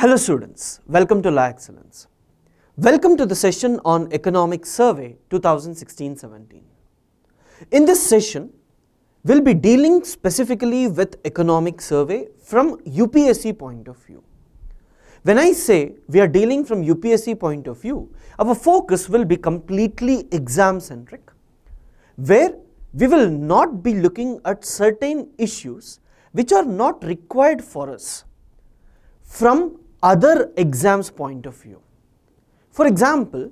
Hello students, welcome to La Excellence. Welcome to the session on Economic Survey 2016-17. In this session, we'll be dealing specifically with Economic Survey from UPSC point of view. When I say we are dealing from UPSC point of view, our focus will be completely exam centric, where we will not be looking at certain issues which are not required for us from other exams point of view. For example,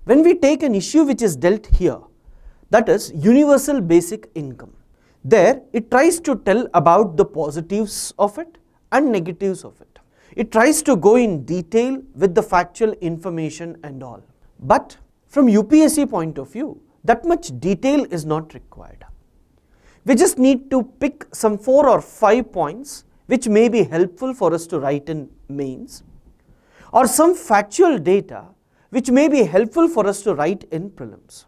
when we take an issue which is dealt here, that is universal basic income, there it tries to tell about the positives of it and negatives of it. It tries to go in detail with the factual information and all. But from UPSC point of view, that much detail is not required. We just need to pick some 4 or 5 points which may be helpful for us to write in mains, or some factual data which may be helpful for us to write in prelims.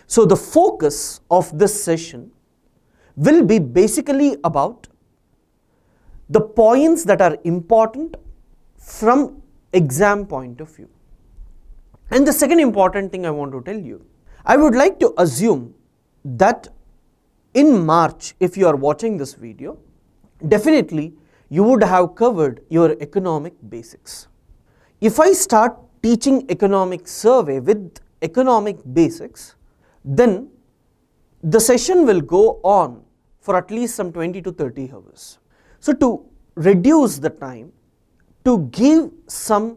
So the focus of this session will be basically about the points that are important from exam point of view. And the second important thing I want to tell you, I would like to assume that in March, if you are watching this video, definitely you would have covered your economic basics. If I start teaching economic survey with economic basics, then the session will go on for at least some 20 to 30 hours. So to reduce the time, to give some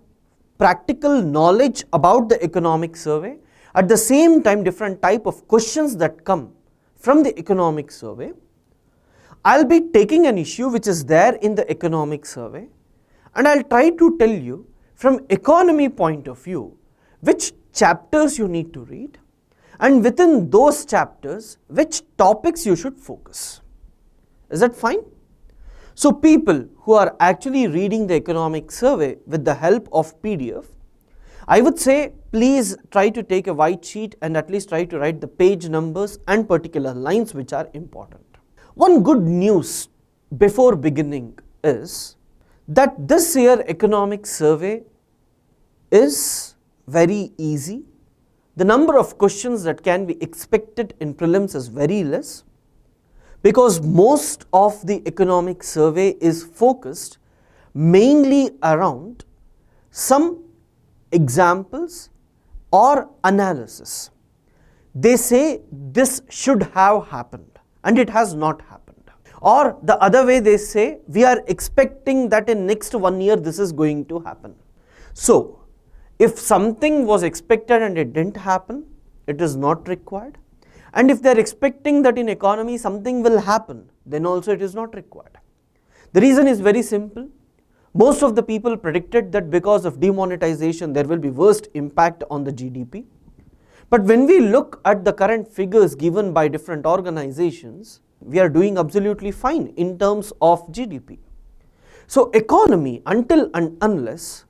practical knowledge about the economic survey, at the same time different type of questions that come from the economic survey, I'll be taking an issue which is there in the economic survey, and I'll try to tell you from economy point of view which chapters you need to read, and within those chapters which topics you should focus. Is that fine? So people who are actually reading the economic survey with the help of PDF, I would say please try to take a white sheet and at least try to write the page numbers and particular lines which are important. One good news before beginning is that this year economic survey is very easy. The number of questions that can be expected in prelims is very less, because most of the economic survey is focused mainly around some examples or analysis. They say this should have happened and it has not happened. Or the other way, they say we are expecting that in next 1 year this is going to happen. So if something was expected and it didn't happen, it is not required. And if they are expecting that in economy something will happen, then also it is not required. The reason is very simple. Most of the people predicted that because of demonetization there will be worst impact on the GDP. But when we look at the current figures given by different organizations, we are doing absolutely fine in terms of GDP. So economy, until and unless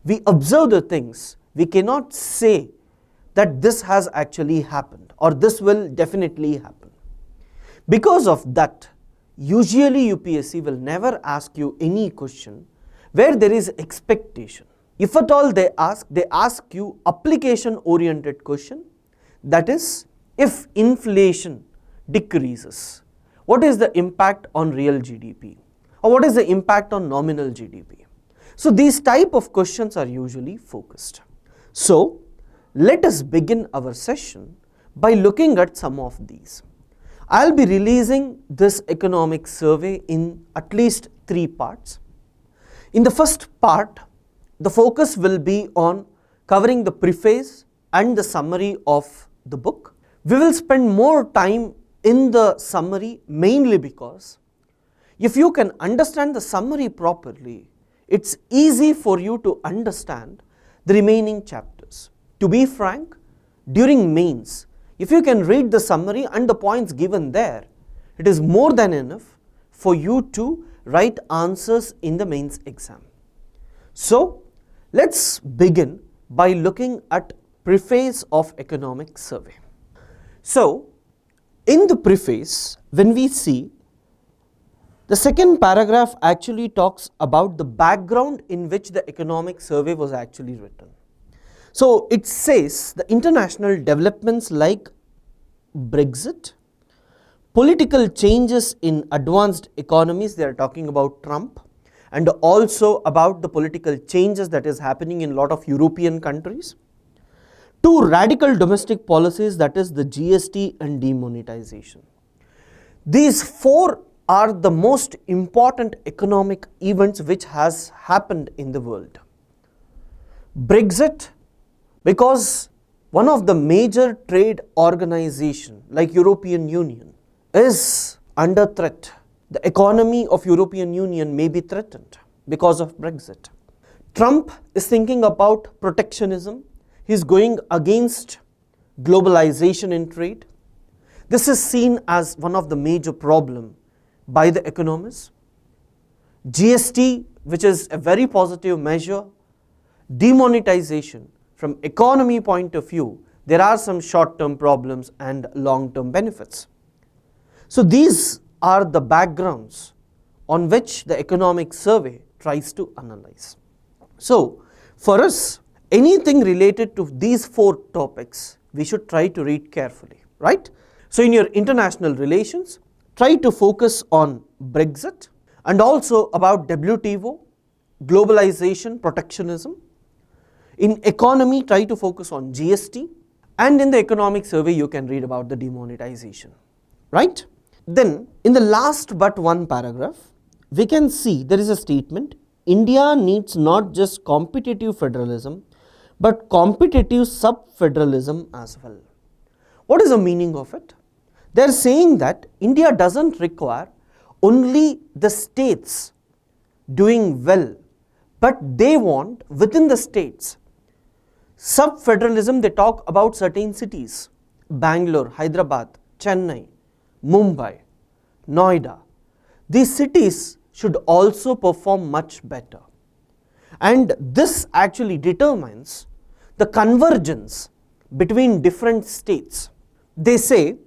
we observe the things, we cannot say that this has actually happened or this will definitely happen. Because of that, usually UPSC will never ask you any question where there is expectation. If at all they ask you application oriented question, that is, if inflation decreases, what is the impact on real GDP, or what is the impact on nominal GDP? So these type of questions are usually focused. So let us begin our session by looking at some of these. I'll be releasing this economic survey in at least 3 parts. In the first part, the focus will be on covering the preface and the summary of the book. We will spend more time in the summary mainly because if you can understand the summary properly, it's easy for you to understand the remaining chapters. To be frank, during mains, if you can read the summary and the points given there, it is more than enough for you to write answers in the mains exam. So let's begin by looking at preface of economic survey. So in the preface, when we see The second paragraph actually talks about the background in which the economic survey was actually written. So it says the international developments like Brexit, political changes in advanced economies, they are talking about Trump, and also about the political changes that is happening in a lot of European countries. Two radical domestic policies, that is the GST and demonetization. These four are the most important economic events which has happened in the world. Brexit, because one of the major trade organizations like European Union is under threat. The economy of European Union may be threatened because of Brexit. Trump is thinking about protectionism. He is going against globalization in trade. This is seen as one of the major problems by the economists. GST, which is a very positive measure. Demonetization, from economy point of view, there are some short-term problems and long-term benefits. So these are the backgrounds on which the economic survey tries to analyze. So for us, anything related to these four topics, we should try to read carefully, right? So in your international relations, try to focus on Brexit and also about WTO, globalization, protectionism. In economy, try to focus on GST, and in the economic survey, you can read about the demonetization, right? Then, in the last but one paragraph, we can see there is a statement, India needs not just competitive federalism, but competitive sub-federalism as well. What is the meaning of it? They are saying that India doesn't require only the states doing well, but they want within the states. Sub-federalism, they talk about certain cities, Bangalore, Hyderabad, Chennai, Mumbai, Noida. These cities should also perform much better. And this actually determines the convergence between different states. They say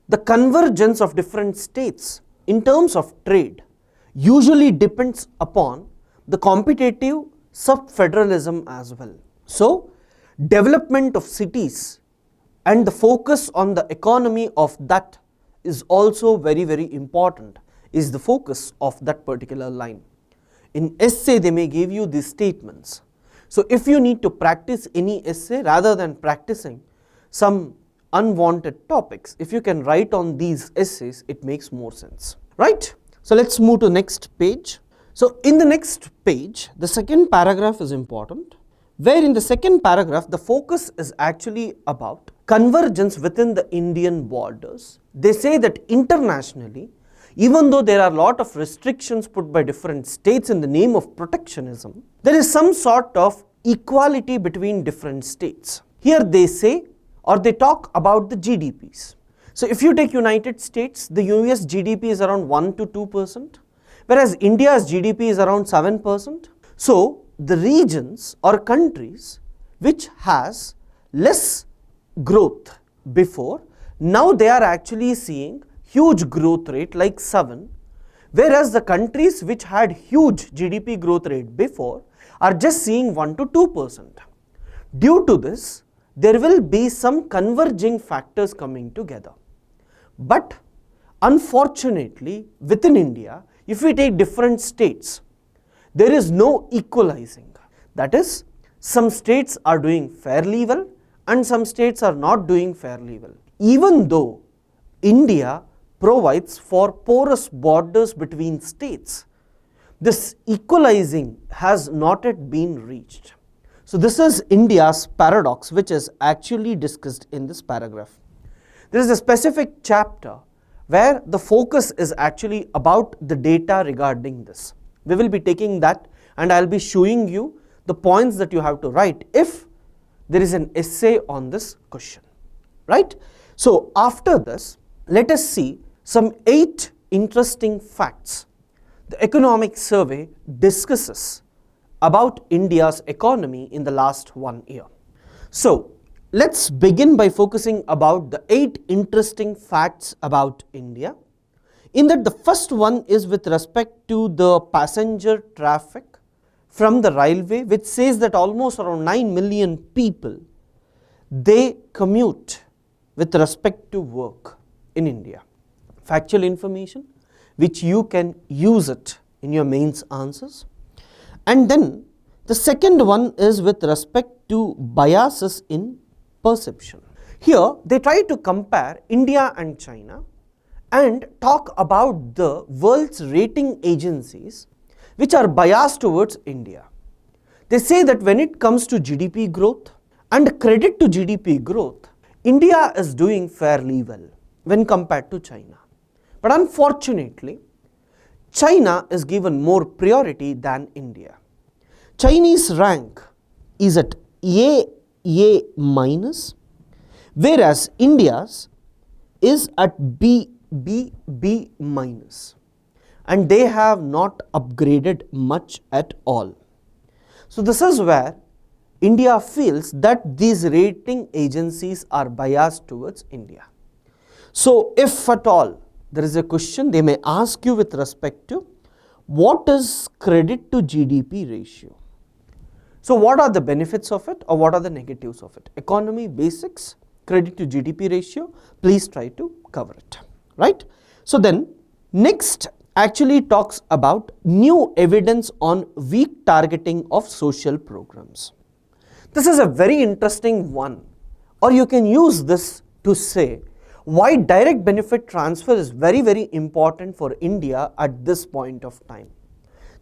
the convergence of different states in terms of trade usually depends upon the competitive sub-federalism as well. So, development of cities and the focus on the economy of that is also very, very important, is the focus of that particular line. In essay, they may give you these statements. So if you need to practice any essay rather than practicing some unwanted topics, if you can write on these essays, it makes more sense, right? So let's move to next page. So in the next page, the second paragraph is important, where in the second paragraph, the focus is actually about convergence within the Indian borders. They say that internationally, even though there are a lot of restrictions put by different states in the name of protectionism, there is some sort of equality between different states. Here they say, or they talk about the GDPs. So if you take United States, the US GDP is around 1 to 2%, whereas India's GDP is around 7%. So the regions or countries which has less growth before, now they are actually seeing huge growth rate like 7, whereas the countries which had huge GDP growth rate before are just seeing 1 to 2%. Due to this, there will be some converging factors coming together. But unfortunately, within India, if we take different states, there is no equalizing. That is, some states are doing fairly well and some states are not doing fairly well. Even though India provides for porous borders between states, this equalizing has not yet been reached. So this is India's paradox, which is actually discussed in this paragraph. There is a specific chapter where the focus is actually about the data regarding this. We will be taking that and I will be showing you the points that you have to write if there is an essay on this question, right? So after this, let us see some 8 interesting facts the economic survey discusses about India's economy in the last 1 year. So let's begin by focusing about the 8 interesting facts about India. in that the first one is with respect to the passenger traffic from the railway, which says that almost around 9 million people, they commute with respect to work in India. Factual information which you can use it in your mains answers. And then the second one is with respect to biases in perception. Here they try to compare India and China and talk about the world's rating agencies which are biased towards India. They say that when it comes to GDP growth and credit to GDP growth, India is doing fairly well when compared to China. But unfortunately, China is given more priority than India. Chinese rank is at A minus, whereas India's is at B minus, and they have not upgraded much at all. So this is where India feels that these rating agencies are biased towards India. So if at all there is a question, they may ask you with respect to what is credit to GDP ratio. So what are the benefits of it or what are the negatives of it? Economy basics, credit to GDP ratio, please try to cover it, right? So then next actually talks about new evidence on weak targeting of social programs. This is a very interesting one, or you can use this to say why direct benefit transfer is very, very important for India at this point of time.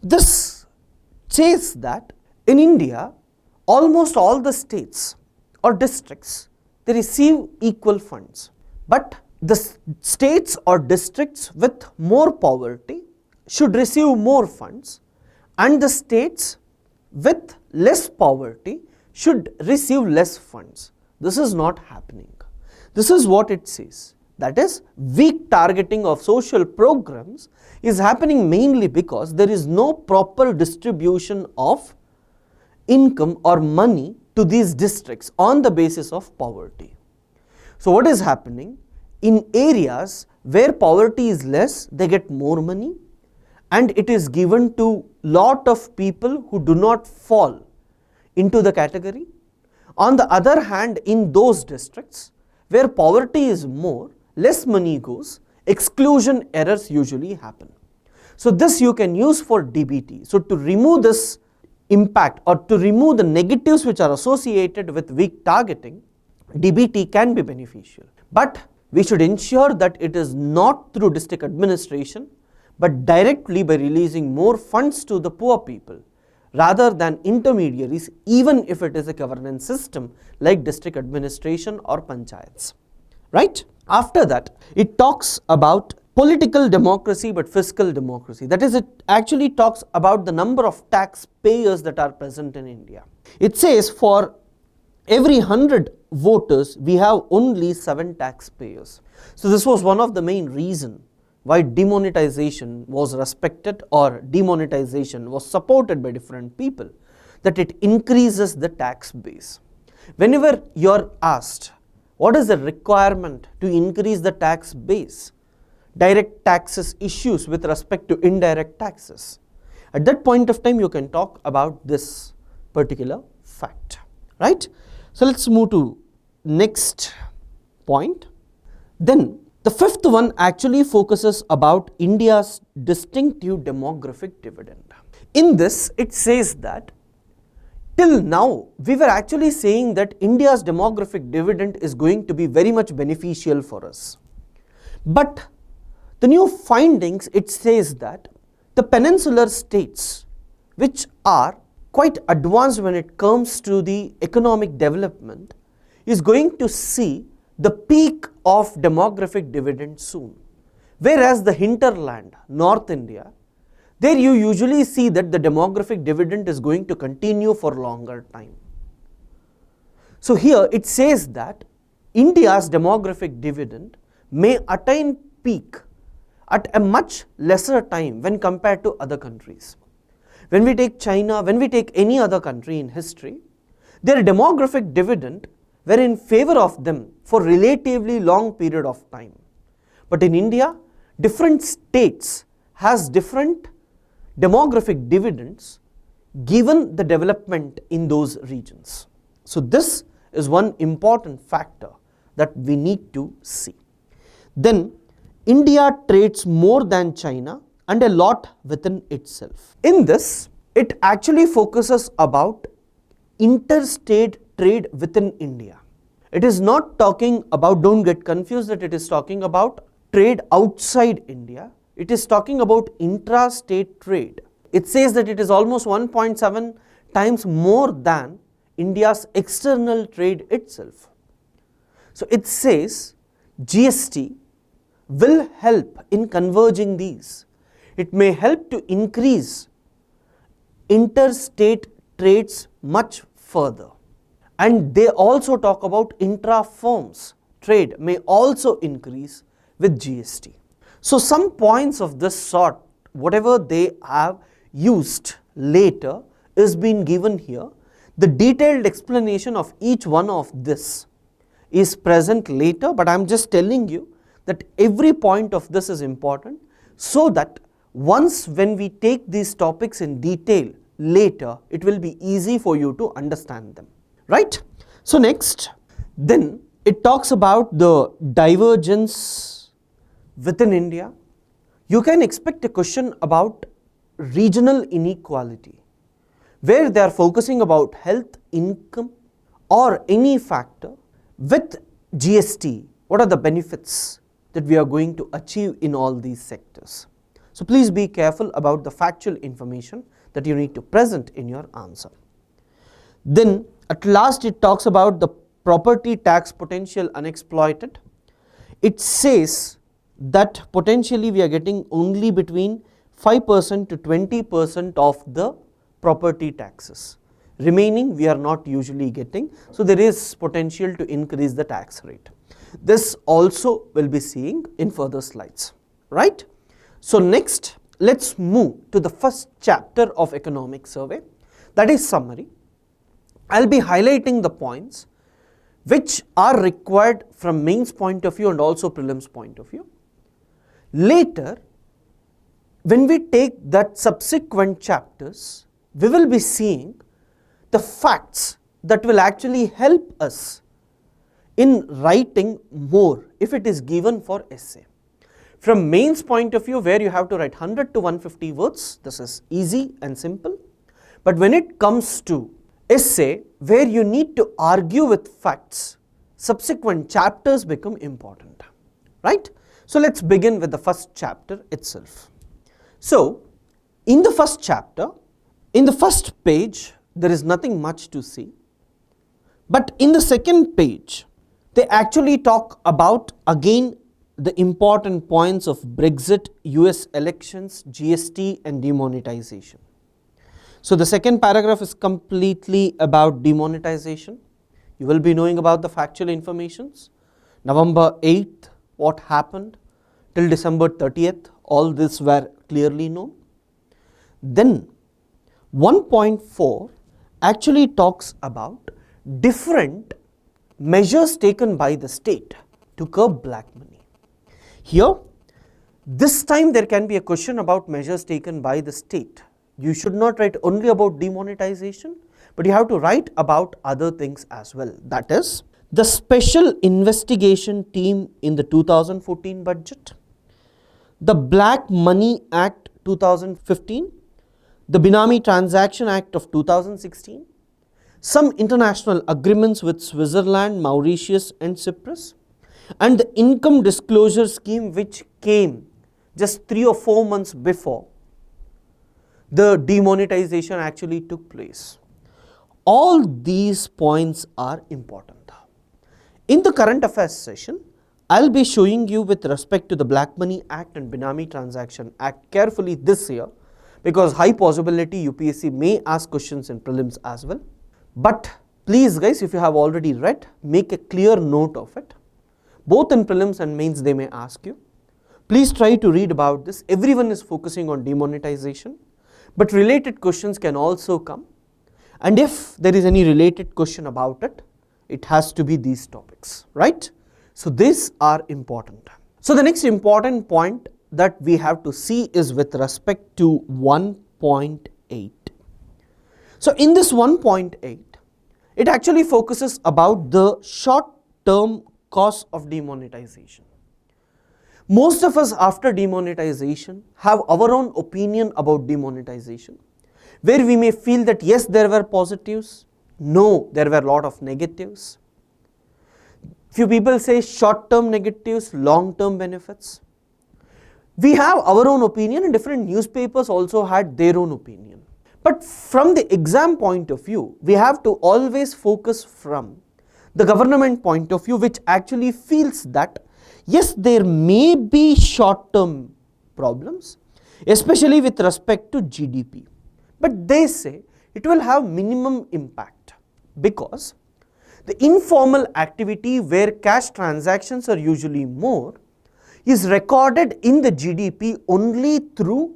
This says that in India, almost all the states or districts, they receive equal funds. But the states or districts with more poverty should receive more funds, and the states with less poverty should receive less funds. This is not happening. This is what it says. That is, weak targeting of social programs is happening mainly because there is no proper distribution of income or money to these districts on the basis of poverty. So what is happening? In areas where poverty is less, they get more money, and it is given to lot of people who do not fall into the category. On the other hand, in those districts where poverty is more, less money goes, exclusion errors usually happen. So this you can use for DBT. So to remove this impact or to remove the negatives which are associated with weak targeting, DBT can be beneficial. But we should ensure that it is not through district administration, but directly by releasing more funds to the poor people rather than intermediaries, even if it is a governance system like district administration or panchayats, right? After that, it talks about political democracy but fiscal democracy. That is, it actually talks about the number of taxpayers that are present in India. It says for every 100 voters, we have only 7 taxpayers. So this was one of the main reasons why demonetization was respected or demonetization was supported by different people, that it increases the tax base. Whenever you are asked, what is the requirement to increase the tax base? Direct taxes issues with respect to indirect taxes. At that point of time, you can talk about this particular fact, right? So let's move to next point. Then the fifth one actually focuses about India's distinctive demographic dividend. In this, it says that till now, we were actually saying that India's demographic dividend is going to be very much beneficial for us. But the new findings, it says that the peninsular states, which are quite advanced when it comes to the economic development, is going to see the peak of demographic dividend soon. Whereas the hinterland, North India, there you usually see that the demographic dividend is going to continue for longer time. So here it says that India's demographic dividend may attain peak at a much lesser time when compared to other countries. When we take China, when we take any other country in history, their demographic dividend were in favor of them for relatively long period of time. But in India, different states has different demographic dividends given the development in those regions. So this is one important factor that we need to see. Then India trades more than China and a lot within itself. In this, it actually focuses about interstate trade within India. It is not talking about, don't get confused that it is talking about trade outside India. It is talking about intra-state trade. It says that it is almost 1.7 times more than India's external trade itself. So it says GST will help in converging these. It may help to increase interstate trades much further. And they also talk about intra-firms trade may also increase with GST. So some points of this sort, whatever they have used later, is being given here. The detailed explanation of each one of this is present later, but I am just telling you that every point of this is important, so that once when we take these topics in detail later, it will be easy for you to understand them, right? So next, then it talks about the divergence within India. You can expect a question about regional inequality, where they are focusing about health, income or any factor with GST. What are the benefits that we are going to achieve in all these sectors? So please be careful about the factual information that you need to present in your answer. Then at last it talks about the property tax potential unexploited. It says that potentially we are getting only between 5% to 20% of the property taxes. Remaining we are not usually getting, so there is potential to increase the tax rate. This also will be seeing in further slides, right? So next, let's move to the first chapter of economic survey, that is summary. I'll be highlighting the points which are required from mains point of view and also prelims point of view. Later, when we take that subsequent chapters, we will be seeing the facts that will actually help us in writing more if it is given for essay. From mains point of view, where you have to write 100 to 150 words, this is easy and simple. But when it comes to essay, where you need to argue with facts, subsequent chapters become important, right? So let's begin with the first chapter itself. So in the first chapter, in the first page, there is nothing much to see. But in the second page, they actually talk about again the important points of Brexit, US elections, GST and demonetization. So the second paragraph is completely about demonetization. You will be knowing about the factual informations. November 8th, what happened till December 30th, all this were clearly known. Then 1.4 actually talks about different measures taken by the state to curb black money. Here, this time there can be a question about measures taken by the state. You should not write only about demonetization, but you have to write about other things as well. That is, the special investigation team in the 2014 budget, the Black Money Act 2015, the Benami Transaction Act of 2016, some international agreements with Switzerland, Mauritius and Cyprus, and the income disclosure scheme which came just 3 or 4 months before the demonetization actually took place. All these points are important. In the current affairs session, I'll be showing you with respect to the Black Money Act and Benami Transaction Act carefully this year, because high possibility UPSC may ask questions in prelims as well. But please guys, if you have already read, make a clear note of it. Both in prelims and mains they may ask you. Please try to read about this. Everyone is focusing on demonetization, but related questions can also come. And if there is any related question about it, it has to be these topics, right? So these are important. So the next important point that we have to see is with respect to 1.8. So in this 1.8, it actually focuses about the short-term cost of demonetization. Most of us after demonetization have our own opinion about demonetization, where we may feel that yes, there were positives, no, there were a lot of negatives. Few people say short-term negatives, long-term benefits. We have our own opinion, and different newspapers also had their own opinion. But from the exam point of view, we have to always focus from the government point of view, which actually feels that yes, there may be short-term problems, especially with respect to GDP. But they say it will have minimum impact because the informal activity where cash transactions are usually more is recorded in the GDP only through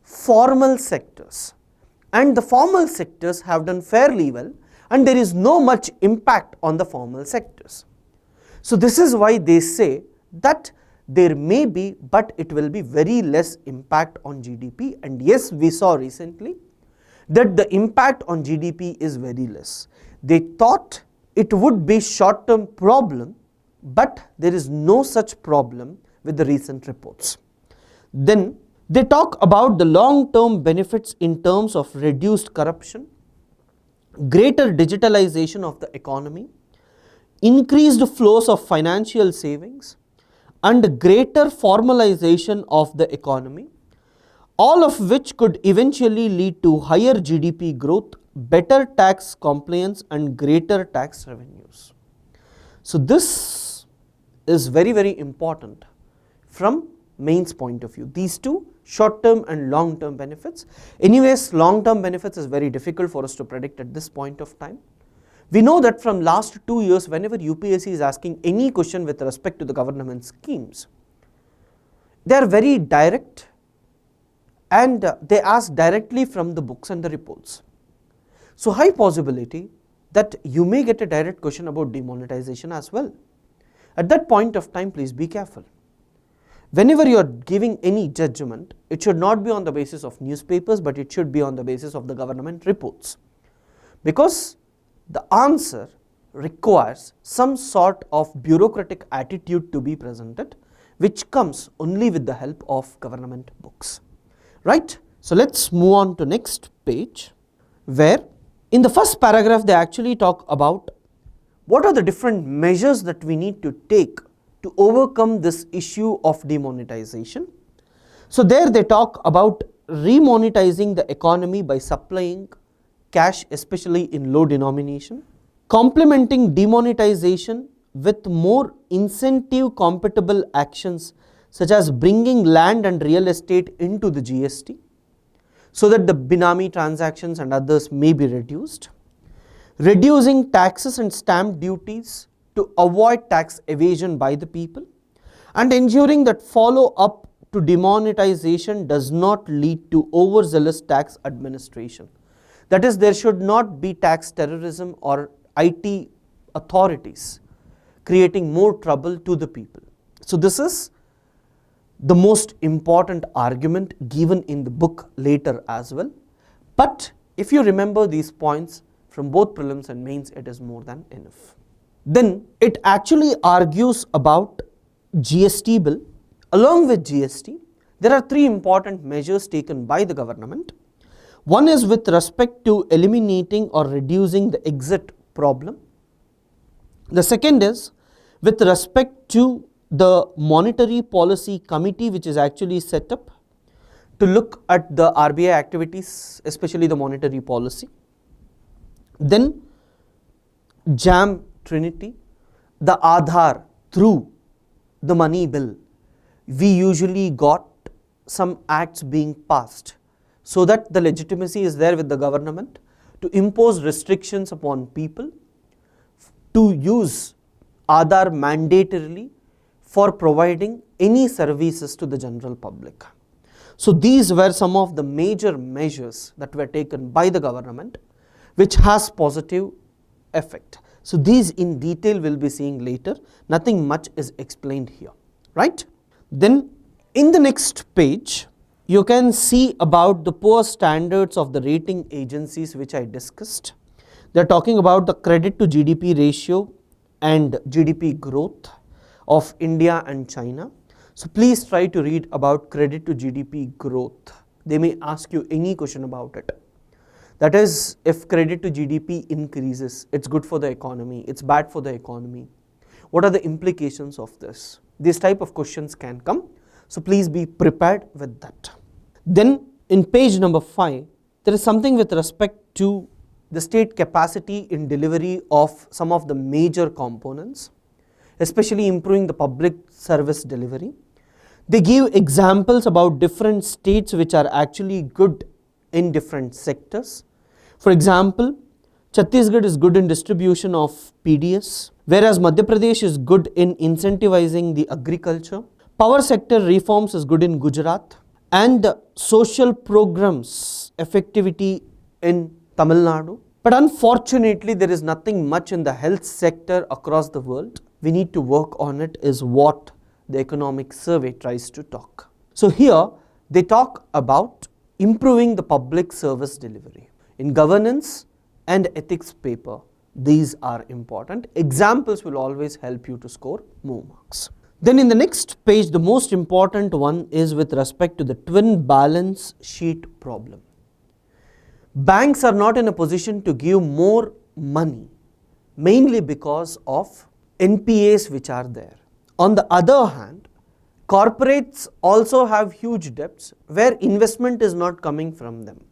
formal sectors, and the formal sectors have done fairly well, and there is no much impact on the formal sectors. So this is why they say that there may be, but it will be very less impact on GDP. And yes, we saw recently that the impact on GDP is very less. They thought it would be short-term problem, but there is no such problem with the recent reports. Then they talk about the long-term benefits in terms of reduced corruption, greater digitalization of the economy, increased flows of financial savings, and greater formalization of the economy, all of which could eventually lead to higher GDP growth, better tax compliance, and greater tax revenues. So this is very, very important from mains point of view. These two, short-term and long-term benefits. Anyways, long-term benefits is very difficult for us to predict at this point of time. We know that from last 2 years, whenever UPSC is asking any question with respect to the government schemes, they are very direct and they ask directly from the books and the reports. So high possibility that you may get a direct question about demonetization as well. At that point of time, please be careful. Whenever you are giving any judgment, it should not be on the basis of newspapers, but it should be on the basis of the government reports. Because the answer requires some sort of bureaucratic attitude to be presented, which comes only with the help of government books. Right? So let's move on to next page, where in the first paragraph they actually talk about what are the different measures that we need to take to overcome this issue of demonetization. So there they talk about remonetizing the economy by supplying cash, especially in low denomination, complementing demonetization with more incentive compatible actions such as bringing land and real estate into the GST so that the Binami transactions and others may be reduced, reducing taxes and stamp duties to avoid tax evasion by the people, and ensuring that follow up to demonetization does not lead to overzealous tax administration. That is, there should not be tax terrorism or IT authorities creating more trouble to the people. So this is the most important argument given in the book later as well. But if you remember these points from both prelims and mains, it is more than enough. Then it actually argues about GST bill. Along with GST, there are three important measures taken by the government. One is with respect to eliminating or reducing the exit problem. The second is with respect to the monetary policy committee, which is actually set up to look at the RBI activities, especially the monetary policy. Then JAM Trinity, the Aadhaar through the money bill, we usually got some acts being passed so that the legitimacy is there with the government to impose restrictions upon people to use Aadhaar mandatorily for providing any services to the general public. So these were some of the major measures that were taken by the government which has positive effect. So these in detail we'll be seeing later, nothing much is explained here, right? Then In the next page, you can see about the poor standards of the rating agencies which I discussed. They are talking about the credit to GDP ratio and GDP growth of India and China. So please try to read about credit to GDP growth. They may ask you any question about it. That is, if credit to GDP increases, it's good for the economy, it's bad for the economy. What are the implications of this? These type of questions can come. So please be prepared with that. Then in page number 5, there is something with respect to the state capacity in delivery of some of the major components, especially improving the public service delivery. They give examples about different states which are actually good in different sectors. For example, Chhattisgarh is good in distribution of PDS, whereas Madhya Pradesh is good in incentivizing the agriculture. Power sector reforms is good in Gujarat, and the social programs effectivity in Tamil Nadu. But unfortunately, there is nothing much in the health sector across the world. We need to work on it, is what the economic survey tries to talk. So here they talk about improving the public service delivery. In governance and ethics paper, these are important. Examples will always help you to score more marks. Then in the next page, the most important one is with respect to the twin balance sheet problem. Banks are not in a position to give more money, mainly because of NPAs which are there. On the other hand, corporates also have huge debts where investment is not coming from them.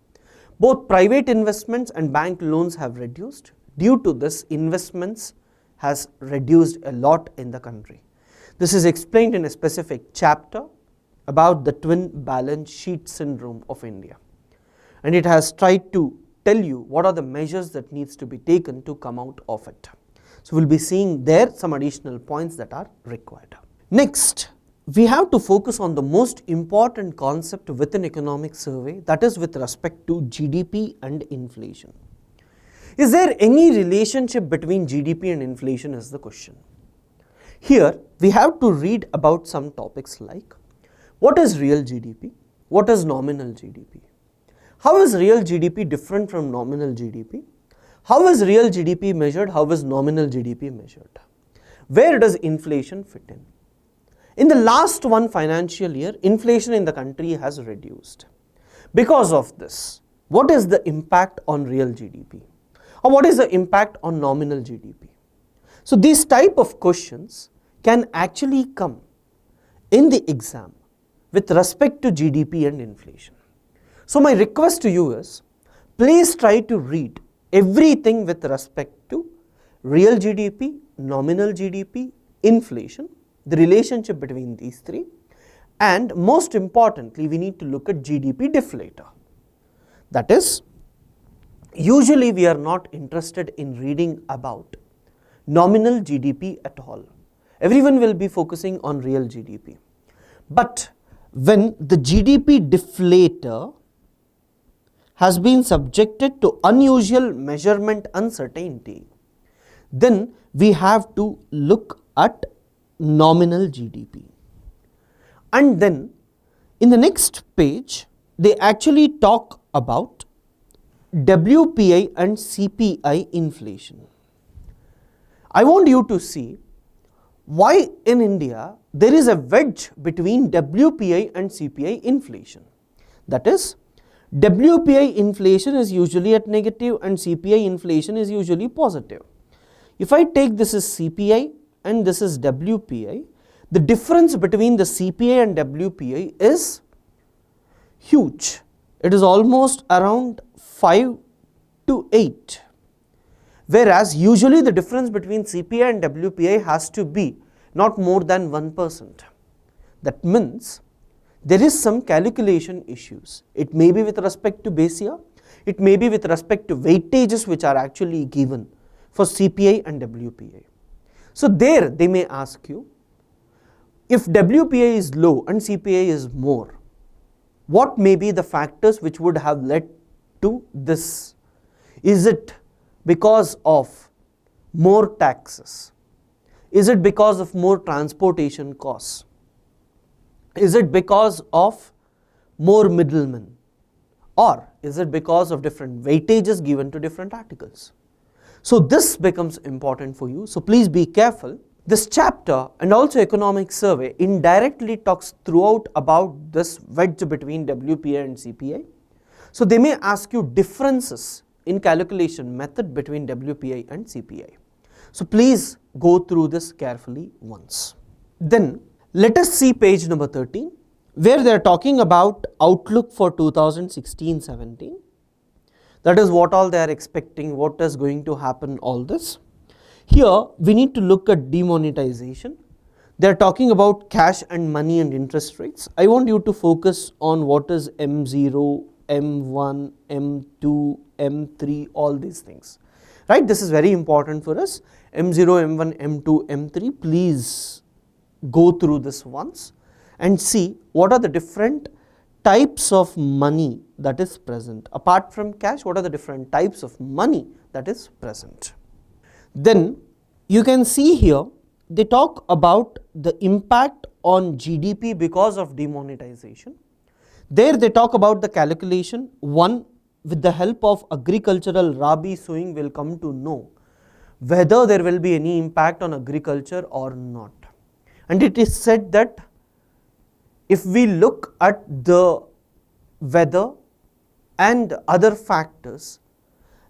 Both private investments and bank loans have reduced. Due to this, investments has reduced a lot in the country. This is explained in a specific chapter about the twin balance sheet syndrome of India. And it has tried to tell you what are the measures that needs to be taken to come out of it. So we'll be seeing there some additional points that are required. Next, we have to focus on the most important concept within economic survey, that is with respect to GDP and inflation. Is there any relationship between GDP and inflation is the question. Here we have to read about some topics like what is real GDP, what is nominal GDP, how is real GDP different from nominal GDP, how is real GDP measured, how is nominal GDP measured, where does inflation fit in. In the last one financial year, inflation in the country has reduced. Because of this, what is the impact on real GDP? Or what is the impact on nominal GDP? So these type of questions can actually come in the exam with respect to GDP and inflation. So my request to you is, please try to read everything with respect to real GDP, nominal GDP, inflation, the relationship between these three, and most importantly, we need to look at GDP deflator. That is, usually we are not interested in reading about nominal GDP at all. Everyone will be focusing on real GDP. But when the GDP deflator has been subjected to unusual measurement uncertainty, then we have to look at nominal GDP. And then in the next page, they actually talk about WPI and CPI inflation. I want you to see why in India there is a wedge between WPI and CPI inflation. That is, WPI inflation is usually at negative and CPI inflation is usually positive. If I take this as CPI and this is WPI, the difference between the CPI and WPI is huge. It is almost around 5 to 8. Whereas usually the difference between CPI and WPI has to be not more than 1%. That means there is some calculation issues. It may be with respect to base year, it may be with respect to weightages which are actually given for CPI and WPI. So there they may ask you, if WPI is low and CPI is more, what may be the factors which would have led to this? Is it because of more taxes? Is it because of more transportation costs? Is it because of more middlemen? Or is it because of different weightages given to different articles? So this becomes important for you. So please be careful. This chapter and also economic survey indirectly talks throughout about this wedge between WPI and CPI. So they may ask you differences in calculation method between WPI and CPI. So please go through this carefully once. Then let us see page number 13, where they are talking about outlook for 2016-17. That is what all they are expecting, what is going to happen, all this. Here we need to look at demonetization. They are talking about cash and money and interest rates. I want you to focus on what is M0, M1, M2, M3, all these things. Right? This is very important for us. M0, M1, M2, M3. Please go through this once and see what are the different types of money that is present. Apart from cash, what are the different types of money that is present? Then you can see here they talk about the impact on GDP because of demonetization. There they talk about the calculation. One, with the help of agricultural rabi sowing, will come to know whether there will be any impact on agriculture or not. And it is said that if we look at the weather and other factors,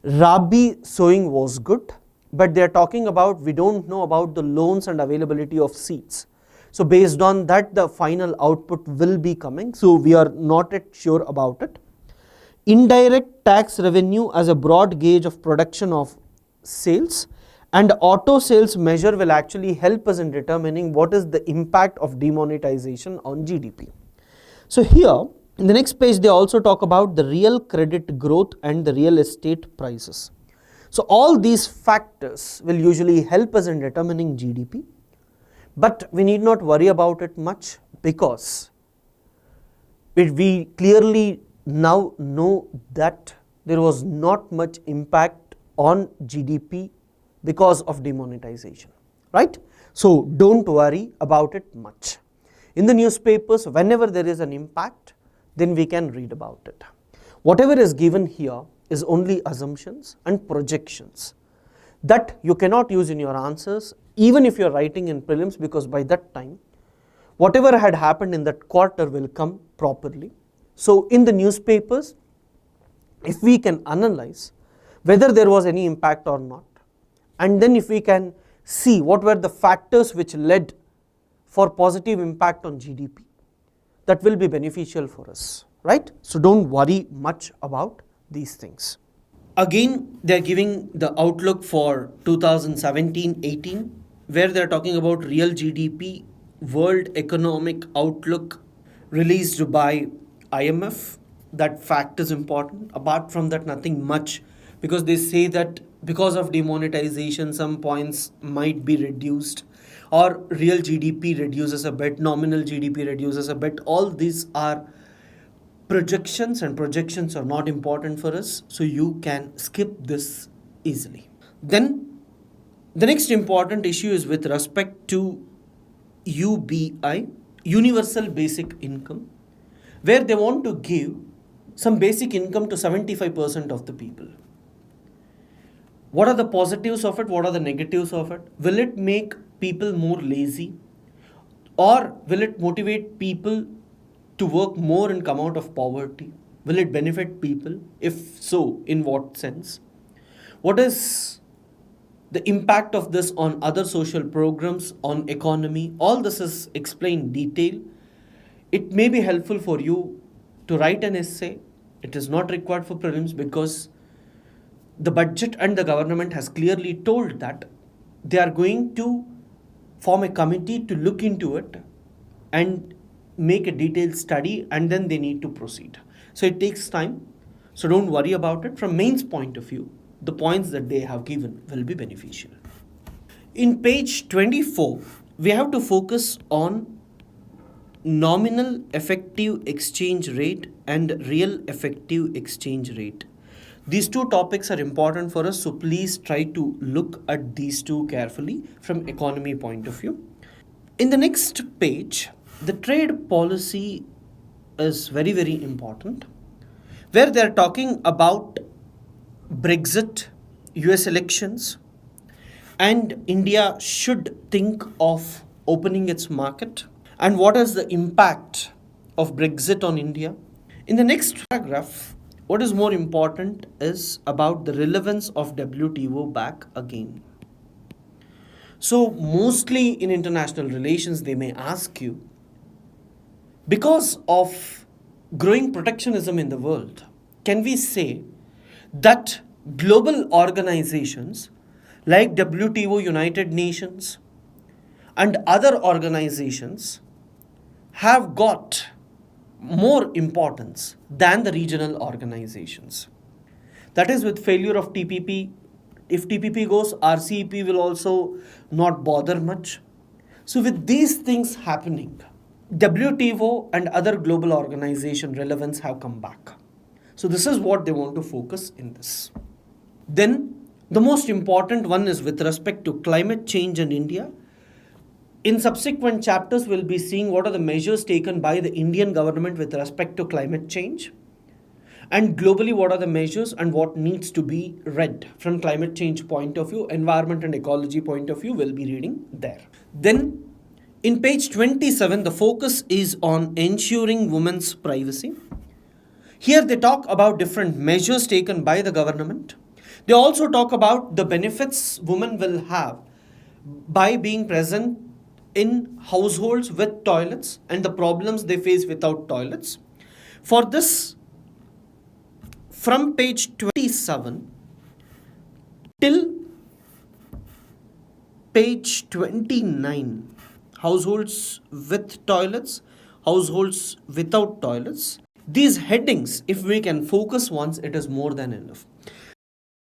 rabi sowing was good, but they are talking about, we don't know about the loans and availability of seeds. So based on that, the final output will be coming. So we are not yet sure about it. Indirect tax revenue as a broad gauge of production of sales, and auto sales measure will actually help us in determining what is the impact of demonetization on GDP. So here in the next page they also talk about the real credit growth and the real estate prices. So all these factors will usually help us in determining GDP, but we need not worry about it much because we clearly now know that there was not much impact on GDP because of demonetization, right? So don't worry about it much. In the newspapers, whenever there is an impact, then we can read about it. Whatever is given here is only assumptions and projections that you cannot use in your answers, even if you are writing in prelims, because by that time, whatever had happened in that quarter will come properly. So in the newspapers, if we can analyze whether there was any impact or not, and then if we can see what were the factors which led for positive impact on GDP, that will be beneficial for us, right? So don't worry much about these things. Again, they are giving the outlook for 2017-18, where they are talking about real GDP, World Economic Outlook released by IMF. That fact is important. Apart from that, nothing much, because they say that because of demonetization, some points might be reduced, or real GDP reduces a bit, nominal GDP reduces a bit. All these are projections, and projections are not important for us, so you can skip this easily. Then the next important issue is with respect to UBI, Universal Basic Income, where they want to give some basic income to 75% of the people. What are the positives of it? What are the negatives of it? Will it make people more lazy, or will it motivate people to work more and come out of poverty? Will it benefit people? If so, in what sense? What is the impact of this on other social programs, on economy? All this is explained in detail. It may be helpful for you to write an essay. It is not required for prelims because the budget and the government has clearly told that they are going to form a committee to look into it and make a detailed study, and then they need to proceed. So it takes time. So don't worry about it. From mains point of view, the points that they have given will be beneficial. In page 24, we have to focus on nominal effective exchange rate and real effective exchange rate. These two topics are important for us, so please try to look at these two carefully from economy point of view. In the next page, the trade policy is very, very important, where they're talking about Brexit, US elections, and India should think of opening its market, and what is the impact of Brexit on India. In the next paragraph, what is more important is about the relevance of WTO back again. So, mostly in international relations, they may ask you, because of growing protectionism in the world, can we say that global organizations like WTO, United Nations, and other organizations have got more importance than the regional organizations? That is, with failure of TPP, if TPP goes, RCEP will also not bother much. So, with these things happening, WTO and other global organization relevance have come back. So, this is what they want to focus in this. Then, the most important one is with respect to climate change in India. In subsequent chapters, we'll be seeing what are the measures taken by the Indian government with respect to climate change. And globally, what are the measures and what needs to be read from climate change point of view, environment and ecology point of view, we'll be reading there. Then, in page 27, the focus is on ensuring women's privacy. Here they talk about different measures taken by the government. They also talk about the benefits women will have by being present in households with toilets and the problems they face without toilets. For this, from page 27 till page 29, households with toilets, households without toilets. These headings, if we can focus once, it is more than enough.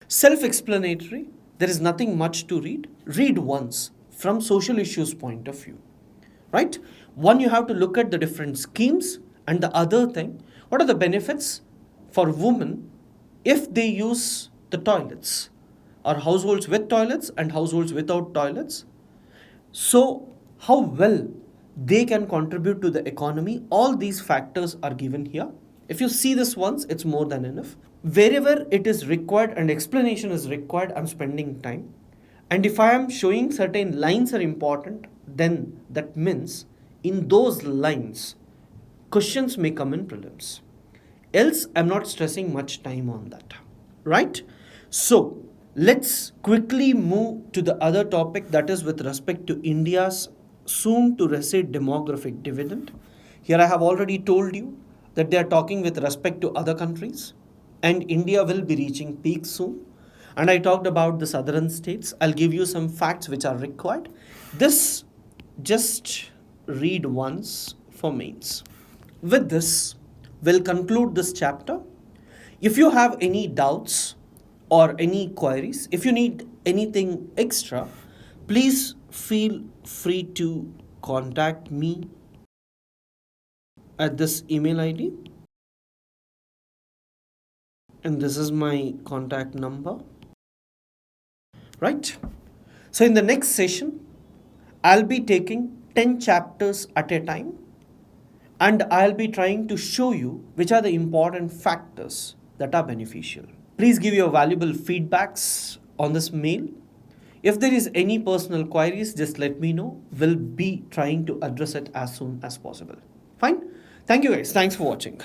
Self-explanatory, there is nothing much to read. Read once from social issues point of view, right? One, you have to look at the different schemes, and the other thing, what are the benefits for women if they use the toilets, or households with toilets and households without toilets. So, how well they can contribute to the economy, all these factors are given here. If you see this once, it's more than enough. Wherever it is required and explanation is required, I'm spending time. And if I am showing certain lines are important, then that means in those lines, questions may come in prelims. Else, I'm not stressing much time on that, right? So, let's quickly move to the other topic, that is with respect to India's soon to recede demographic dividend. Here I have already told you that they are talking with respect to other countries, and India will be reaching peak soon. And I talked about the southern states. I'll give you some facts which are required. This, just read once for mains. With this, we'll conclude this chapter. If you have any doubts or any queries, if you need anything extra, please feel free to contact me at this email ID. And this is my contact number. Right? So in the next session, I'll be taking 10 chapters at a time, and I'll be trying to show you which are the important factors that are beneficial. Please give your valuable feedbacks on this mail. If there is any personal queries, just let me know. We'll be trying to address it as soon as possible. Fine? Thank you guys. Thanks for watching.